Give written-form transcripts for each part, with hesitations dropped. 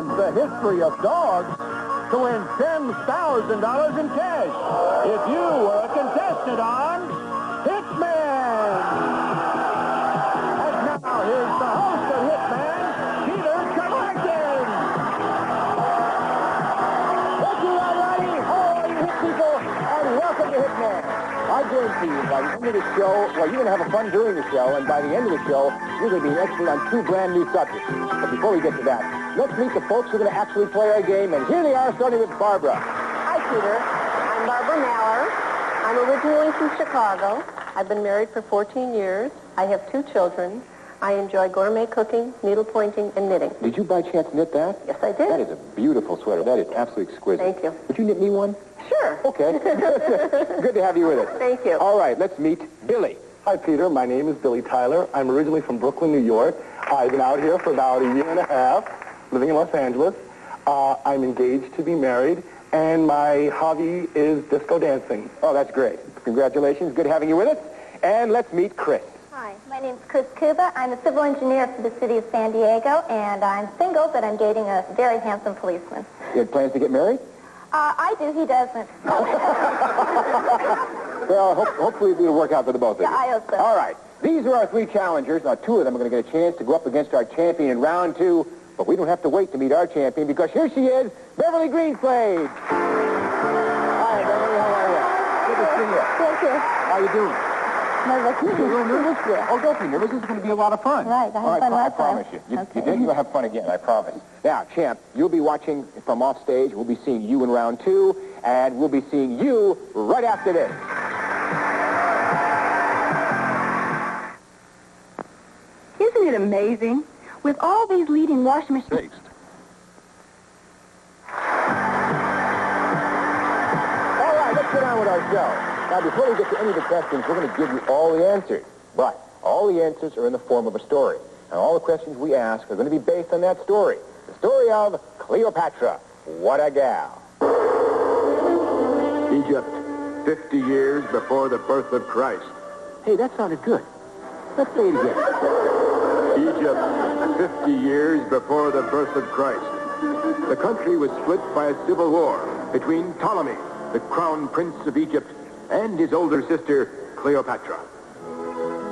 and the history of dogs to win $10,000 in cash. If you were a contestant on Hitman. And now here's the host of Hitman, Peter Kamarkin. Thank you, everybody. Hello, you hit people, and welcome to Hitman. I guarantee you, by the end of the show, well, you're going to have a fun during the show, and by the end of the show, you're going to be an expert on 2 brand new subjects. But before we get to that, let's meet the folks who are going to actually play our game, and here they are, starting with Barbara. Hi, Peter. I'm Barbara Maller. I'm originally from Chicago. I've been married for 14 years. I have 2 children. I enjoy gourmet cooking, needle pointing, and knitting. Did you by chance knit that? Yes, I did. That is a beautiful sweater. That is absolutely exquisite. Thank you. Would you knit me one? Sure. Okay. Good to have you with us. Thank you. All right, let's meet Billy. Hi, Peter. My name is Billy Tyler. I'm originally from Brooklyn, New York. I've been out here for about a year and a half, living in Los Angeles. I'm engaged to be married, and my hobby is disco dancing. Oh, that's great. Congratulations. Good having you with us. And let's meet Chris. Hi, my name's Chris Cuba. I'm a civil engineer for the city of San Diego, and I'm single, but I'm dating a very handsome policeman. You had plans to get married? I do, he doesn't. Well, hopefully it'll work out for the both of you. Yeah, I hope so. All right. These are our 3 challengers. Now, 2 of them are going to get a chance to go up against our champion in round 2. But we don't have to wait to meet our champion because here she is, Beverly Greenslade. Hi, Beverly. How are you? Good to see you. Thank you. How you doing? Nervous. You're a little nervous? Yeah. Oh, don't be nervous. This is going to be a lot of fun. Right. I had fun last time. I promise you. You did. You'll have fun again. I promise. Now, champ, you'll be watching from off stage. We'll be seeing you in round 2, and we'll be seeing you right after this. Isn't it amazing? With all these leading washing machines... All right, let's get on with our show. Now, before we get to any of the questions, we're going to give you all the answers. But all the answers are in the form of a story. And all the questions we ask are going to be based on that story. The story of Cleopatra. What a gal. Egypt, 50 years before the birth of Christ. Hey, that sounded good. Let's say it again. Egypt, 50 years before the birth of Christ. The country was split by a civil war between Ptolemy, the crown prince of Egypt, and his older sister, Cleopatra.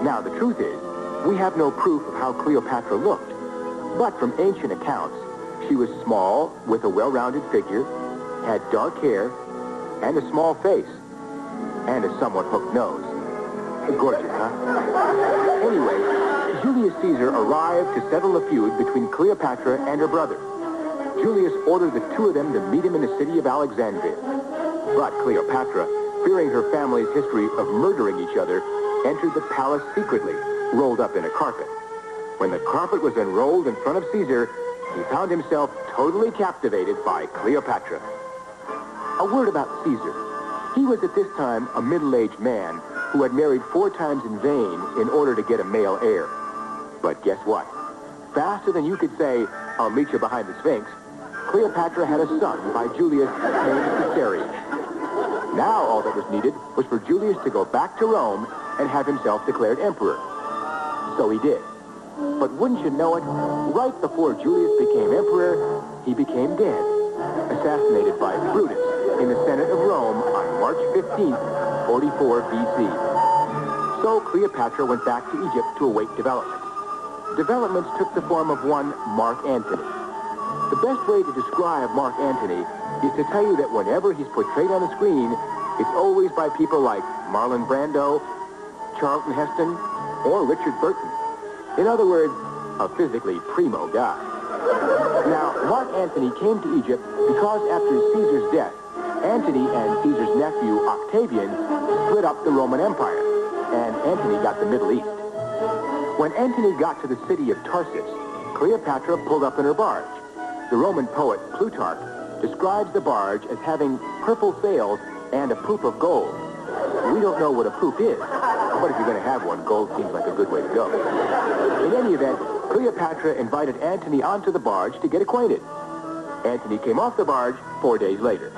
Now, the truth is, we have no proof of how Cleopatra looked. But from ancient accounts, she was small, with a well-rounded figure, had dark hair, and a small face, and a somewhat hooked nose. Gorgeous, huh? Anyway, Julius Caesar arrived to settle a feud between Cleopatra and her brother. Julius ordered the 2 of them to meet him in the city of Alexandria. But Cleopatra, fearing her family's history of murdering each other, entered the palace secretly, rolled up in a carpet. When the carpet was unrolled in front of Caesar, he found himself totally captivated by Cleopatra. A word about Caesar. He was at this time a middle-aged man who had married 4 times in vain in order to get a male heir. But guess what? Faster than you could say, "I'll meet you behind the Sphinx," Cleopatra had a son by Julius named Caesarion. Now all that was needed was for Julius to go back to Rome and have himself declared emperor. So he did. But wouldn't you know it, right before Julius became emperor, he became dead, assassinated by Brutus in the Senate of Rome on March 15th, 44 B.C. So Cleopatra went back to Egypt to await developments. Developments took the form of one Mark Antony. The best way to describe Mark Antony is to tell you that whenever he's portrayed on the screen, it's always by people like Marlon Brando, Charlton Heston, or Richard Burton. In other words, a physically primo guy. Now, Mark Antony came to Egypt because after Caesar's death, Antony and Caesar's nephew, Octavian, split up the Roman Empire, and Antony got the Middle East. When Antony got to the city of Tarsus, Cleopatra pulled up in her barge. The Roman poet Plutarch describes the barge as having purple sails and a poop of gold. We don't know what a poop is, but if you're going to have one, gold seems like a good way to go. In any event, Cleopatra invited Antony onto the barge to get acquainted. Antony came off the barge 4 days later.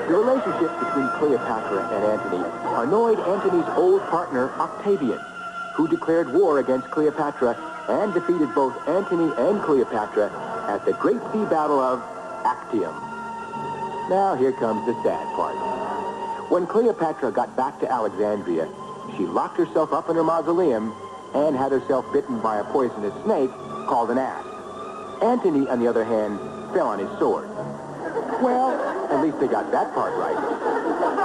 The relationship between Cleopatra and Antony annoyed Antony's old partner, Octavian, who declared war against Cleopatra and defeated both Antony and Cleopatra at the great sea battle of Actium. Now here comes the sad part. When Cleopatra got back to Alexandria, she locked herself up in her mausoleum and had herself bitten by a poisonous snake called an asp. Antony, on the other hand, fell on his sword. Well, at least they got that part right.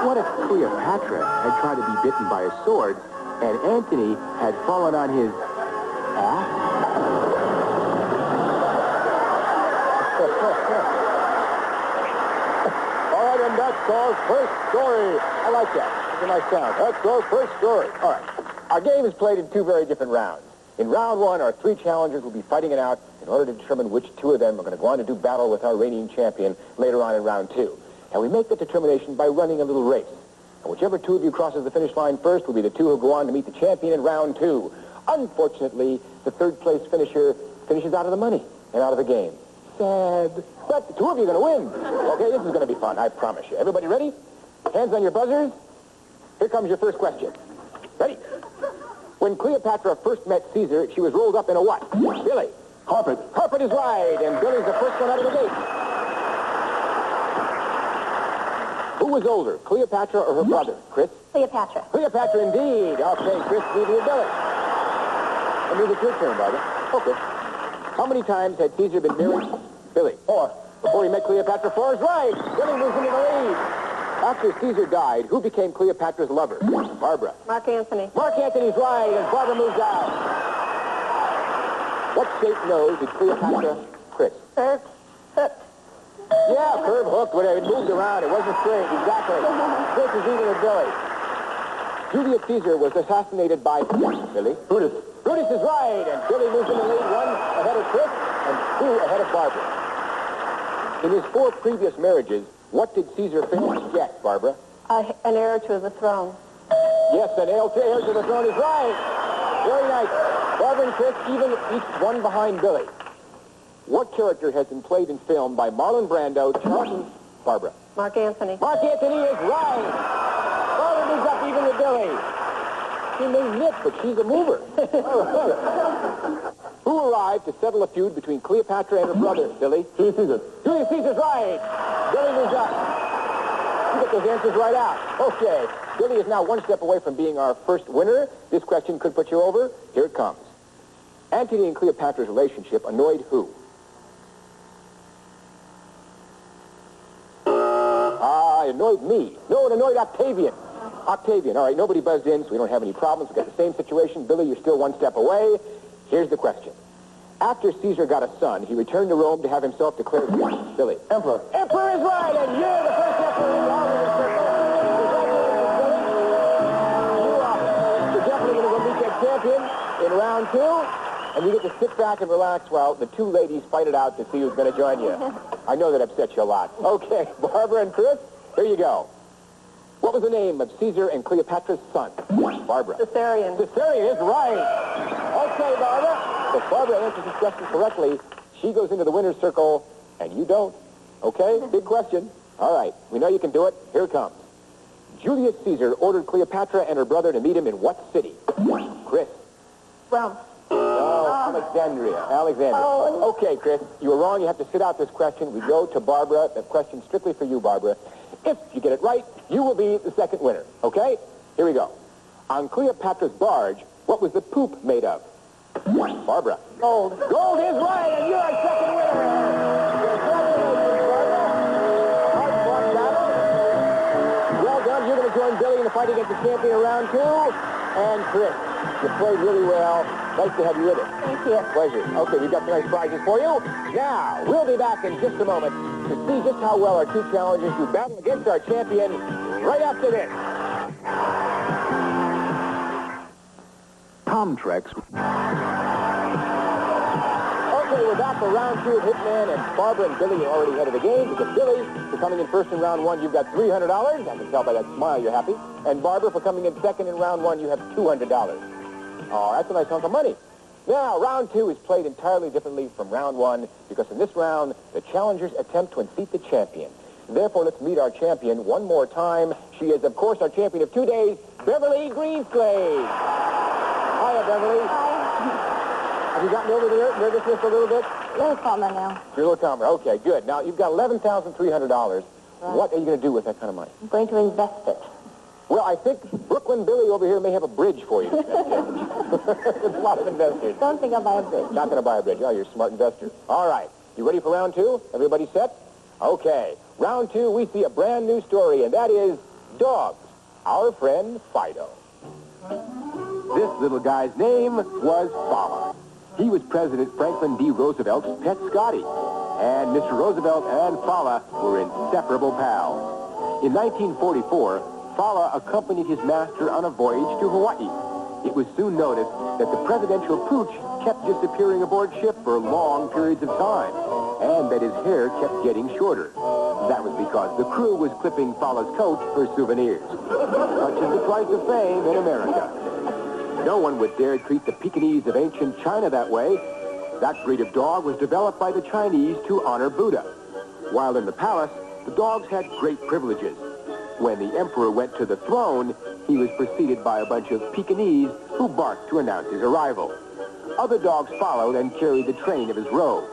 What if Cleopatra had tried to be bitten by a sword and Antony had fallen on his ass? All right, and that's our first story. I like that. It's a nice sound. That's our first story. All right. Our game is played in two very different rounds. In round one, our three challengers will be fighting it out in order to determine which two of them are going to go on to do battle with our reigning champion later on in round two. And we make that determination by running a little race. And whichever two of you crosses the finish line first will be the two who go on to meet the champion in round two. Unfortunately, the third place finisher finishes out of the money and out of the game. Sad. But the two of you are going to win. Okay, this is going to be fun, I promise you. Everybody ready? Hands on your buzzers. Here comes your first question. Ready? When Cleopatra first met Caesar, she was rolled up in a what? Billy. Carpet. Carpet is right, and Billy's the first one out of the gate. Who was older, Cleopatra or her brother? Chris? Cleopatra. Cleopatra, indeed. Okay, Chris, leave you Billy. And move it your turn, Barbara. Okay. How many times had Caesar been married? Billy. 4. Before he met Cleopatra, 4 is right. Billy moves into the lead. After Caesar died, who became Cleopatra's lover? Barbara. Mark Antony. Mark Antony's right, and Barbara moves out. What shaped nose did Cleopatra? Chris. Hooked. Yeah, curve, hooked, whatever. It moved around. It wasn't straight. Exactly. Chris is even with Billy. Julius Caesar was assassinated by Billy. Brutus. Brutus is right, and Billy moves in the lead, 1 ahead of Chris and 2 ahead of Barbara. In his 4 previous marriages, what did Caesar fail to get, Barbara? An heir to the throne. Yes, an heir to the throne is right. Very nice. Barbara and Chris, even each one behind Billy. What character has been played in film by Marlon Brando, Charlton, Barbara? Mark Antony. Mark Antony is right. Barbara moves up even with Billy. She may nip, but she's a mover. All right. Who arrived to settle a feud between Cleopatra and her brother, Billy? Julius Caesar. Julius Caesar's right. Billy moves up. You get those answers right out. Okay. Billy is now 1 step away from being our first winner. This question could put you over. Here it comes. Antony and Cleopatra's relationship annoyed who? It annoyed me. No, it annoyed Octavian. Octavian. All right, nobody buzzed in, so we don't have any problems. We've got the same situation. Billy, you're still 1 step away. Here's the question. After Caesar got a son, he returned to Rome to have himself declared what? Billy. Emperor. Emperor is right, and you're the first emperor in the Hollywood circle. You're definitely going to go meet that champion in round 2, and you get to sit back and relax while the 2 ladies fight it out to see who's going to join you. I know that upsets you a lot. Okay, Barbara and Chris, here you go. What was the name of Caesar and Cleopatra's son? Barbara. Caesarion. Caesarion is right. Okay, Barbara. If Barbara answers this question correctly, she goes into the winner's circle, and you don't. Okay? Big question. All right. We know you can do it. Here it comes. Julius Caesar ordered Cleopatra and her brother to meet him in what city? Chris. Rome. No, Alexandria. Alexandria. Oh. Okay, Chris. You were wrong. You have to sit out this question. We go to Barbara. That question strictly for you, Barbara. If you get it right, you will be the second winner. Okay? Here we go. On Cleopatra's barge, what was the poop made of? Barbara. Gold. Gold is right, and you're our second winner. Congratulations, Barbara. Hard-fought battle. Well done. You're going to join Billy in the fight against the champion in round 2. And Chris, you played really well. Nice to have you with us. Thank you. Pleasure. Okay, we've got some nice prizes for you. Now, we'll be back in just a moment to see just how well our 2 challengers do battle against our champion right after this. Comtrex. Okay, we're back for round 2 of Hitman, and Barbara and Billy are already ahead of the game because Billy, for coming in first in round 1, you've got $300. I can tell by that smile you're happy. And Barbara, for coming in second in round 1, you have $200. Oh, that's a nice hunk of money. Now, round 2 is played entirely differently from round 1 because in this round, the challengers attempt to unseat the champion. Therefore, let's meet our champion one more time. She is, of course, our champion of 2 days, Beverly Greenslade. Hiya, Beverly. Hi. I Have you gotten over the nervousness a little bit? A little calmer now. You're a little calmer. Okay, good. Now, you've got $11,300. Right. What are you going to do with that kind of money? I'm going to invest it. Well, I think Brooklyn Billy over here may have a bridge for you. There's a lot of investors. Don't think I'll buy a bridge. Not going to buy a bridge. Oh, you're a smart investor. All right. You ready for round two? Everybody set? Okay. Round two, we see a brand new story, and that is Dogs, our friend Fido. This little guy's name was Fala. He was President Franklin D. Roosevelt's pet Scotty. And Mr. Roosevelt and Fala were inseparable pals. In 1944, Fala accompanied his master on a voyage to Hawaii. It was soon noticed that the presidential pooch kept disappearing aboard ship for long periods of time, and that his hair kept getting shorter. That was because the crew was clipping Fala's coat for souvenirs. Such is the price of fame in America. No one would dare treat the Pekingese of ancient China that way. That breed of dog was developed by the Chinese to honor Buddha. While in the palace, the dogs had great privileges. When the emperor went to the throne, he was preceded by a bunch of Pekingese who barked to announce his arrival. Other dogs followed and carried the train of his robe.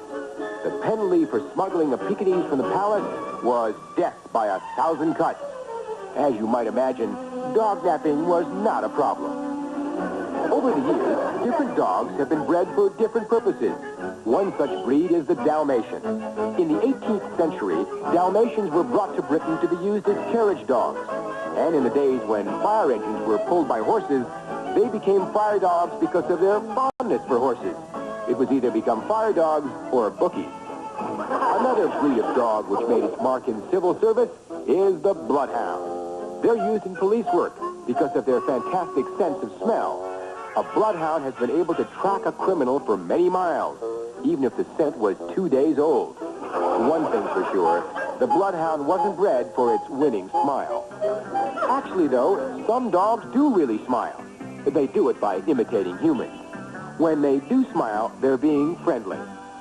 The penalty for smuggling a Pekingese from the palace was death by 1,000 cuts. As you might imagine, dog napping was not a problem. Over the years, different dogs have been bred for different purposes. One such breed is the Dalmatian. In the 18th century, Dalmatians were brought to Britain to be used as carriage dogs. And in the days when fire engines were pulled by horses, they became fire dogs because of their fondness for horses. It was either become fire dogs or bookies. Another breed of dog which made its mark in civil service is the bloodhound. They're used in police work because of their fantastic sense of smell. A bloodhound has been able to track a criminal for many miles, even if the scent was 2 days old. One thing for sure, the bloodhound wasn't bred for its winning smile. Actually, though, some dogs do really smile. They do it by imitating humans. When they do smile, they're being friendly.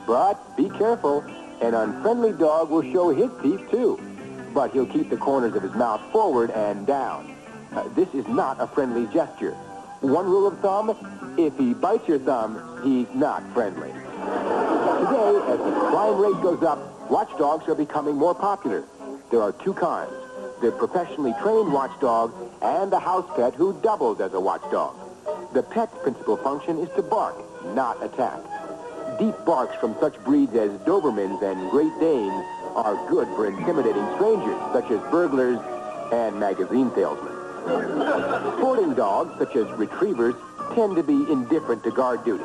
But be careful, an unfriendly dog will show his teeth, too. But he'll keep the corners of his mouth forward and down. This is not a friendly gesture. One rule of thumb, if he bites your thumb, he's not friendly. Today, as the crime rate goes up, watchdogs are becoming more popular. There are two kinds: the professionally trained watchdog and the house pet who doubles as a watchdog. The pet's principal function is to bark, not attack. Deep barks from such breeds as Dobermans and Great Danes are good for intimidating strangers, such as burglars and magazine salesmen. Sporting dogs, such as retrievers, tend to be indifferent to guard duty.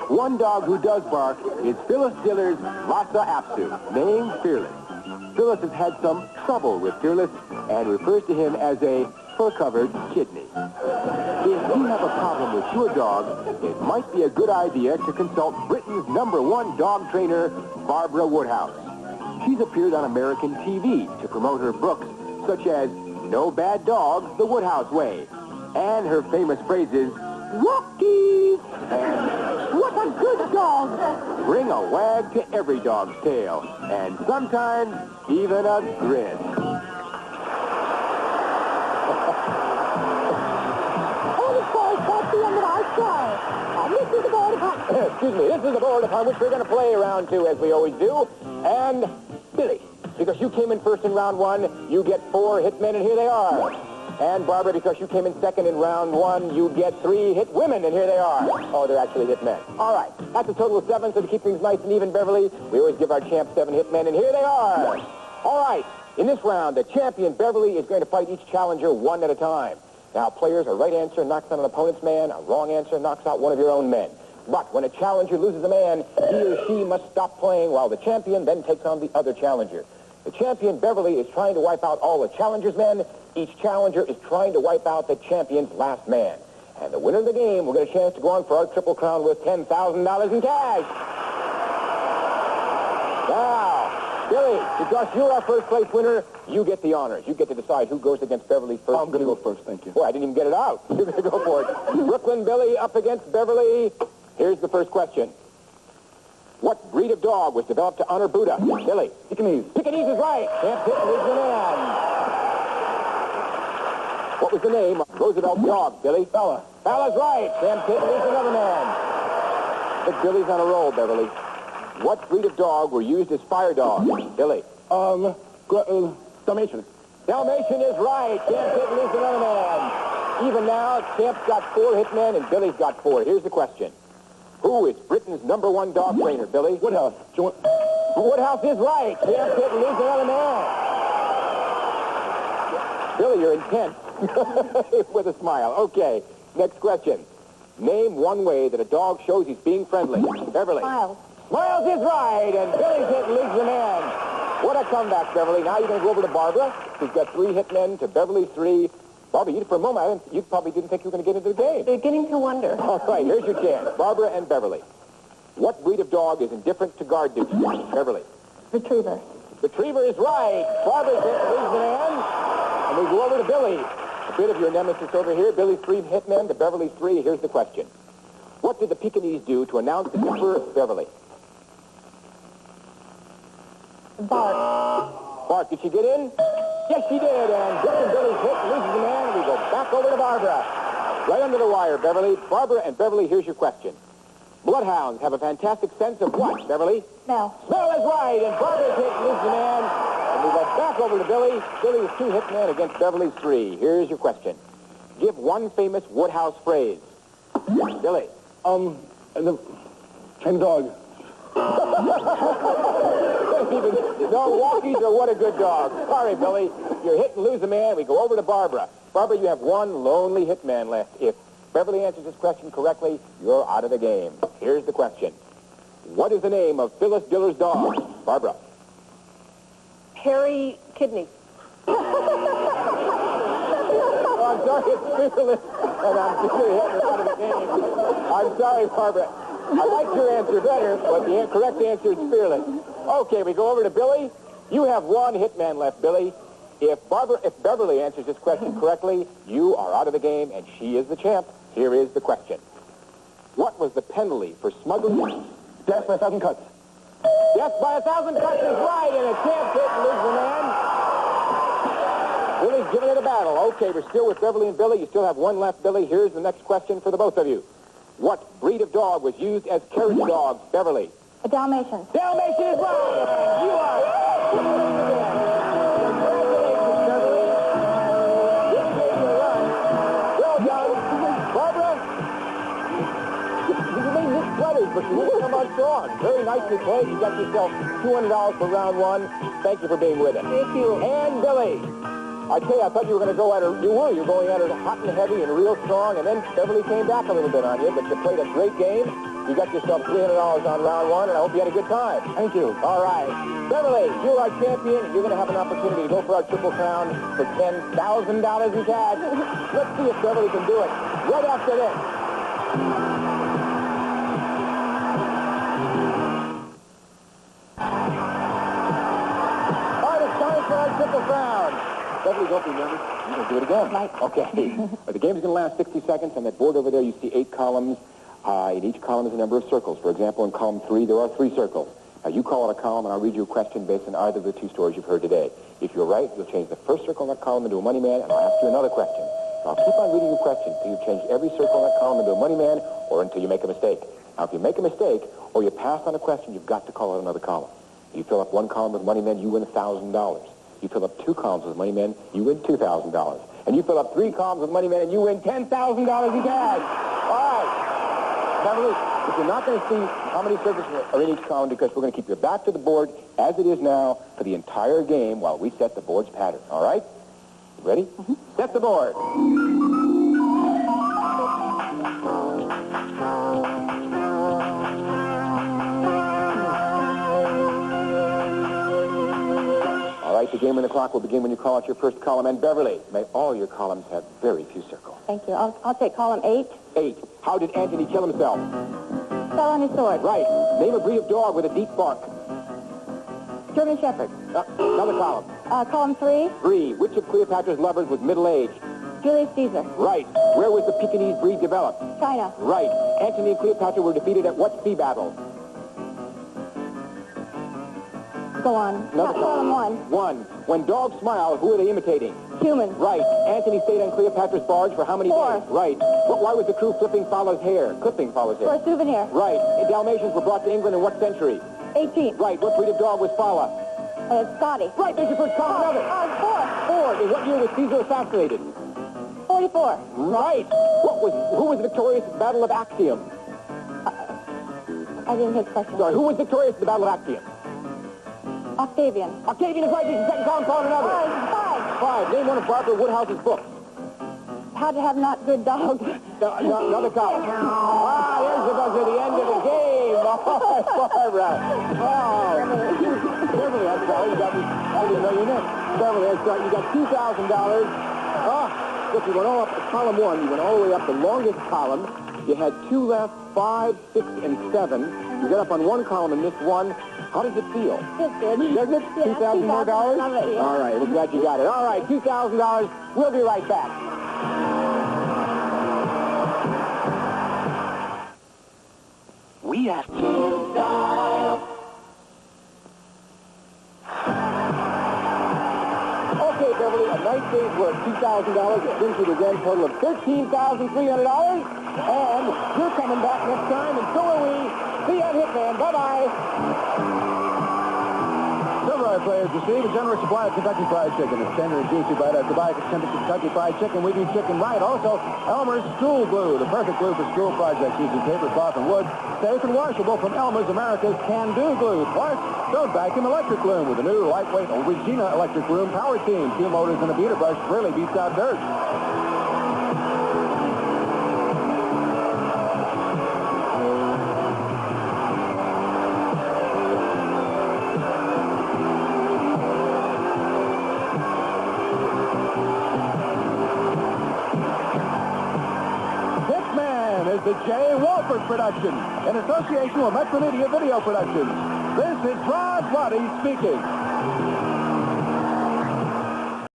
One dog who does bark is Phyllis Diller's Lhasa Apso, named Fearless. Phyllis has had some trouble with Fearless and refers to him as a fur-covered kidney. If you have a problem with your dog, it might be a good idea to consult Britain's #1 dog trainer, Barbara Woodhouse. She's appeared on American TV to promote her books, such as No Bad Dogs, The Woodhouse Way. And her famous phrases, Rocky! And what a good dog! Bring a wag to every dog's tail. And sometimes, even a grin. This is the board upon... Excuse me, this is the board upon which we're going to play round two, as we always do. And, Billy, because you came in first in round one, you get 4 hit men, and here they are. And, Barbara, because you came in second in round one, you get 3 hit women, and here they are. Oh, they're actually hit men. All right, that's a total of 7, so to keep things nice and even, Beverly, we always give our champ 7 hit men, and here they are. All right, in this round, the champion, Beverly, is going to fight each challenger one at a time. Now, players, a right answer knocks out an opponent's man, a wrong answer knocks out one of your own men. But when a challenger loses a man, he or she must stop playing while the champion then takes on the other challenger. The champion, Beverly, is trying to wipe out all the challenger's men. Each challenger is trying to wipe out the champion's last man. And the winner of the game will get a chance to go on for our Triple Crown with $10,000 in cash. Now, Billy, because you're our first place winner, you get the honors. You get to decide who goes against Beverly first. I'm going to go first, thank you. Boy, I didn't even get it out. You're going to go for it. Brooklyn Billy up against Beverly. Here's the first question. What breed of dog was developed to honor Buddha? Billy. Pekingese. Pekingese is right. Champ hit leads the man. What was the name of Roosevelt's dog, Billy? Fella. Fella's right. Champ hit leads another man. Look, Billy's on a roll, Beverly. What breed of dog were used as fire dogs? Billy. Dalmatian. Dalmatian is right. Champ didn't lose another man. Even now, Champ's got 4 hitmen and Billy's got 4. Here's the question. Who is Britain's #1 dog trainer, Billy? Woodhouse. Woodhouse is right. Champ didn't lose another man. Billy, you're intense. With a smile. Okay, next question. Name one way that a dog shows he's being friendly. Beverly. Smiles. Smiles is right, and Billy's hit leads the man. What a comeback, Beverly. Now you're going to go over to Barbara, who's got 3 hitmen to Beverly's 3. Barbara, for a moment, you probably didn't think you were going to get into the game. Beginning to wonder. All right, here's your chance. Barbara and Beverly. What breed of dog is indifferent to guard duty? Beverly. Retriever. Retriever is right. Barbara's hit leads the man. And we go over to Billy. A bit of your nemesis over here. Billy's 3 hitmen to Beverly's 3. Here's the question. What did the Pekingese do to announce the Emperor? Beverly? Bark. Bark, did she get in? Yes, she did. And Billy's hit loses the man. And we go back over to Barbara. Right under the wire, Beverly. Barbara and Beverly, here's your question. Bloodhounds have a fantastic sense of what, Beverly? Smell. Smell is right. And Barbara's hit loses the man. And we go back over to Billy. Billy's 2 hitmen against Beverly's 3. Here's your question. Give one famous Woodhouse phrase. Billy. The kind of dog. Even dog walkies or what a good dog. Sorry, Billy. You're hit and lose a man. We go over to Barbara. Barbara, you have 1 lonely hitman left. If Beverly answers this question correctly, you're out of the game. Here's the question. What is the name of Phyllis Diller's dog? Barbara. Harry Kidney. Oh, I'm sorry, it's Fearless, and I'm just hitting her out of the game. I'm sorry, Barbara. I like your answer better, but the correct answer is Fearless. Okay, we go over to Billy. You have 1 hitman left, Billy. If Beverly answers this question correctly, you are out of the game, and she is the champ. Here is the question. What was the penalty for smuggling? Death by 1,000 cuts. Death by 1,000 cuts is right, and a champ hit and loses the man. Billy's giving it a battle. Okay, we're still with Beverly and Billy. You still have 1 left, Billy. Here's the next question for the both of you. What breed of dog was used as carriage dogs, Beverly? A Dalmatian. Dalmatian is right. And you are winning again. Congratulations, Beverly. You gave me a run. Well done. Barbara, you made good sweaters, but you didn't come out strong. Very nicely played. You got yourself $200 for round 1. Thank you for being with us. Thank you. And Billy. I tell you, I thought you were going to go at her. You were. You were going at her hot and heavy and real strong, and then Beverly came back a little bit on you, but you played a great game. You got yourself $300 on round 1, and I hope you had a good time. Thank you. All right. Beverly, you're our champion. You're going to have an opportunity to go for our Triple Crown for $10,000 in cash. Let's see if Beverly can do it right after this. All right, it's time for our Triple Crown. Beverly, don't be nervous. You can do it again. Right. Okay. The game's going to last 60 seconds. On that board over there, you see 8 columns. In each column is a number of circles. For example, in column 3, there are 3 circles. Now, you call out a column, and I'll read you a question based on either of the 2 stories you've heard today. If you're right, you'll change the first circle in that column into a money man, and I'll ask you another question. I'll keep on reading you questions until you've changed every circle in that column into a money man, or until you make a mistake. Now, if you make a mistake, or you pass on a question, you've got to call out another column. You fill up 1 column with money men, you win $1,000. You fill up 2 columns with money men, you win $2,000. And you fill up 3 columns with money men, and you win $10,000 in cash. All right. Beverly, if you're not going to see how many circles are in each column, because we're going to keep your back to the board as it is now for the entire game while we set the board's pattern. All right? You ready? Mm-hmm. Set the board. All right, the game and the clock will begin when you call out your first column. And Beverly, may all your columns have very few circles. Thank you. I'll take column 8. 8. How did Anthony kill himself? Fell on his sword. Right. Name a breed of dog with a deep bark. German Shepherd. Another column. Column 3. 3. Which of Cleopatra's lovers was middle-aged? Julius Caesar. Right. Where was the Pekingese breed developed? China. Right. Antony and Cleopatra were defeated at what sea battle? Go on. Another Column 1. 1. When dogs smile, who are they imitating? Human. Right. Antony stayed on Cleopatra's barge for how many 4. days? Right. Why was the crew clipping Fowler's hair? Clipping Fowler's hair. For a souvenir. Right. The Dalmatians were brought to England in what century? 18. Right. What breed of dog was Fowler? Scotty. Right. There's your first column of it. 4. 4. In what year was Caesar assassinated? 44. Right. Who was victorious at the Battle of Actium? I didn't hear the question. Sorry. Who was victorious at the Battle of Actium? Octavian. Octavian is right. There's your second column. Column another. 5. Name one of Barbara Woodhouse's books. How to have not good dogs. Another column. There's the buzzer at the end of the game. Barbara. Beverly, that's why you got me. I didn't know your name. Beverly, you got $2,000. Look, you went all up to column 1. You went all the way up the longest column. You had 2 left, 5, 6, and 7. You got up on one column and missed 1. How does it feel? It's good. Doesn't it? Yeah, $2,000 more dollars? Yeah. All right, we're glad you got it. All right, $2,000. We'll be right back. We asked you. Okay, Beverly, a nice day's work, $2,000. It brings you the grand total of $13,300. And you're coming back next time, and so are we. See you at Hitman. Bye-bye. Silvereye players receive a generous supply of Kentucky Fried Chicken. It's tender and juicy bite after bite. It's Kentucky Fried Chicken. We do chicken right. Also, Elmer's School Glue, the perfect glue for school projects using paper, cloth, and wood. Safe and washable from Elmer's, America's can-do glue. Plus, don't vacuum electric loom with the new lightweight Regina electric loom power team. 2 motors and a beater brush really beats out dirt. Is the J. Walford production in association with Metro Media Video Productions. This is Rod Roddy speaking.